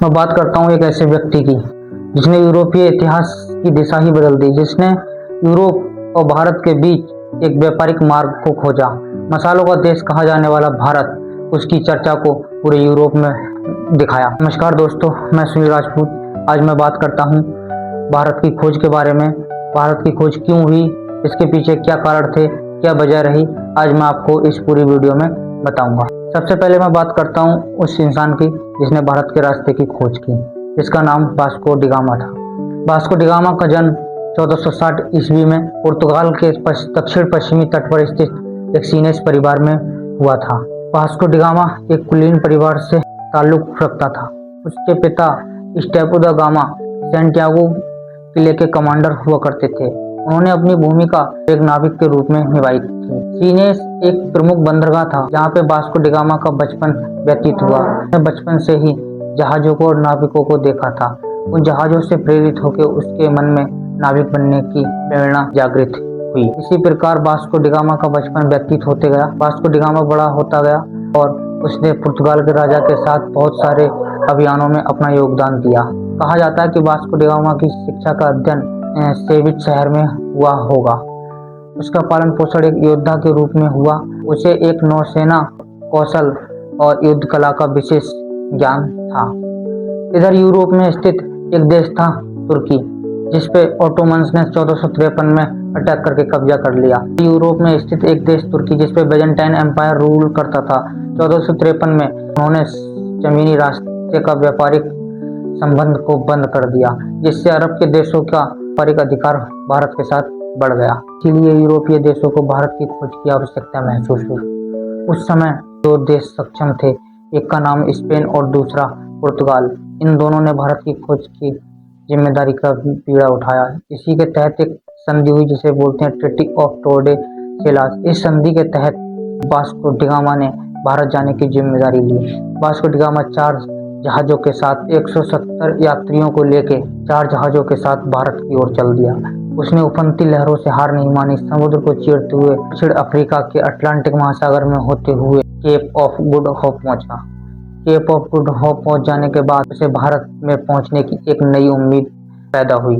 मैं बात करता हूँ एक ऐसे व्यक्ति की जिसने यूरोपीय इतिहास की दिशा ही बदल दी, जिसने यूरोप और भारत के बीच एक व्यापारिक मार्ग को खोजा। मसालों का देश कहा जाने वाला भारत उसकी चर्चा को पूरे यूरोप में दिखाया। नमस्कार दोस्तों, मैं सुनील राजपूत। आज मैं बात करता हूँ भारत की खोज के बारे में। भारत की खोज क्यों हुई, इसके पीछे क्या कारण थे, क्या वजह रही, आज मैं आपको इस पूरी वीडियो में बताऊंगा। सबसे पहले मैं बात करता हूँ उस इंसान की जिसने भारत के रास्ते की खोज की, जिसका नाम वास्को डी गामा था। वास्को डी गामा का जन्म 1460 ईस्वी में पुर्तगाल के दक्षिण पश्चिमी तट पर स्थित एक सीनेस परिवार में हुआ था। वास्को डी गामा एक कुलीन परिवार से ताल्लुक रखता था। उसके पिता स्टेपो दा गामा सैंटियागो किले के कमांडर हुआ करते थे। उन्होंने अपनी भूमिका एक नाविक के रूप में निभाई थी। सीनेस एक प्रमुख बंदरगाह था जहाँ पे वास्को डी गामा का बचपन व्यतीत हुआ। उसने बचपन से ही जहाजों को और नाविकों को देखा था। उन जहाजों से प्रेरित होकर उसके मन में नाविक बनने की प्रेरणा जागृत हुई। इसी प्रकार वास्को डी गामा का बचपन व्यतीत होते गया। वास्को डी गामा बड़ा होता गया और उसने पुर्तगाल के राजा के साथ बहुत सारे अभियानों में अपना योगदान दिया। कहा जाता है कि वास्को डी गामा की शिक्षा का अध्ययन सेविच शहर में हुआ होगा। उसका पालन पोषण एक योद्धा के रूप में हुआ। उसे एक नौसेना कौशल और युद्ध कला का विशेष ज्ञान था। इधर यूरोप में स्थित एक देश था तुर्की, जिसपे ऑटोमन्स ने 1453 में अटैक करके कब्जा कर लिया। यूरोप में स्थित एक देश तुर्की जिसपे बेजेंटाइन एम्पायर रूल करता था। 1453 में उन्होंने जमीनी रास्ते का व्यापारिक संबंध को बंद कर दिया, जिससे अरब के देशों का व्यापारिक अधिकार भारत के साथ बढ़ गया। इसीलिए यूरोपीय देशों को भारत की खोज की आवश्यकता महसूस हुई। उस समय दो देश सक्षम थे, एक का नाम स्पेन और दूसरा पुर्तगाल। इन दोनों ने भारत की खोज की जिम्मेदारी का बीड़ा उठाया। इसी के तहत एक संधि हुई जिसे बोलते हैं ट्रीटी ऑफ टोरडेसिलास। इस संधि के तहत वास्को डी गामा ने भारत जाने की जिम्मेदारी ली। वास्को डी गामा 4 जहाजों के साथ 170 यात्रियों को लेकर 4 जहाजों के साथ भारत की ओर चल दिया। उसने उफनती लहरों से हार नहीं मानी। समुद्र को चीरते हुए दक्षिण अफ्रीका के अटलांटिक महासागर में होते हुए केप ऑफ गुड होप पहुंचा। केप ऑफ गुड होप पहुंच जाने के बाद उसे भारत में पहुंचने की एक नई उम्मीद पैदा हुई।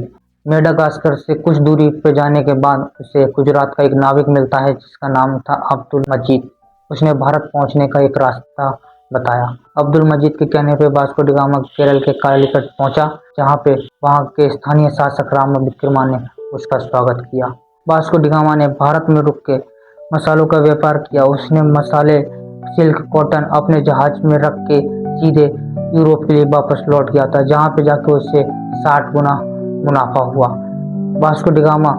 मेडागास्कर से कुछ दूरी पर जाने के बाद उसे गुजरात का एक नाविक मिलता है जिसका नाम था अब्दुल मजीद। उसने भारत पहुंचने का एक रास्ता बताया। अब्दुल मजीद के कहने पे वास्को डी गामा केरल के कालीकट पहुंचा, जहां पे वहां के स्थानीय शासक राम विक्रमा ने उसका स्वागत किया। वास्को डी गामा ने भारत में रुक के मसालों का व्यापार किया। उसने मसाले, सिल्क, कॉटन अपने जहाज में रख के सीधे यूरोप के लिए वापस लौट गया था, जहाँ पे जाके उससे 60 गुना मुनाफा हुआ। वास्को डी गामा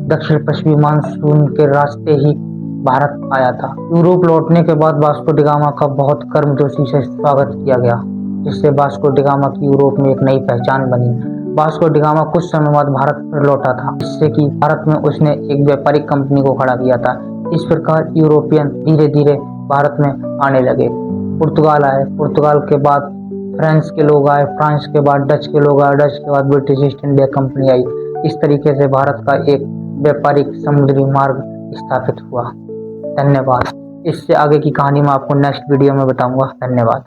दक्षिण पश्चिमी मानसून के रास्ते ही भारत आया था। यूरोप लौटने के बाद वास्को डी गामा का बहुत गर्मजोशी से स्वागत किया गया, जिससे वास्को डी गामा की यूरोप में एक नई पहचान बनी। वास्को डी गामा कुछ समय बाद भारत पर लौटा था, जिससे कि भारत में उसने एक व्यापारिक कंपनी को खड़ा किया था। इस प्रकार यूरोपियन धीरे धीरे भारत में आने लगे। पुर्तगाल आए, पुर्तगाल के बाद फ्रांस के लोग आए, फ्रांस के बाद डच के लोग आए, डच के बाद ब्रिटिश ईस्ट इंडिया कंपनी आई। इस तरीके से भारत का एक व्यापारिक समुद्री मार्ग स्थापित हुआ। धन्यवाद। इससे आगे की कहानी मैं आपको नेक्स्ट वीडियो में बताऊंगा। धन्यवाद।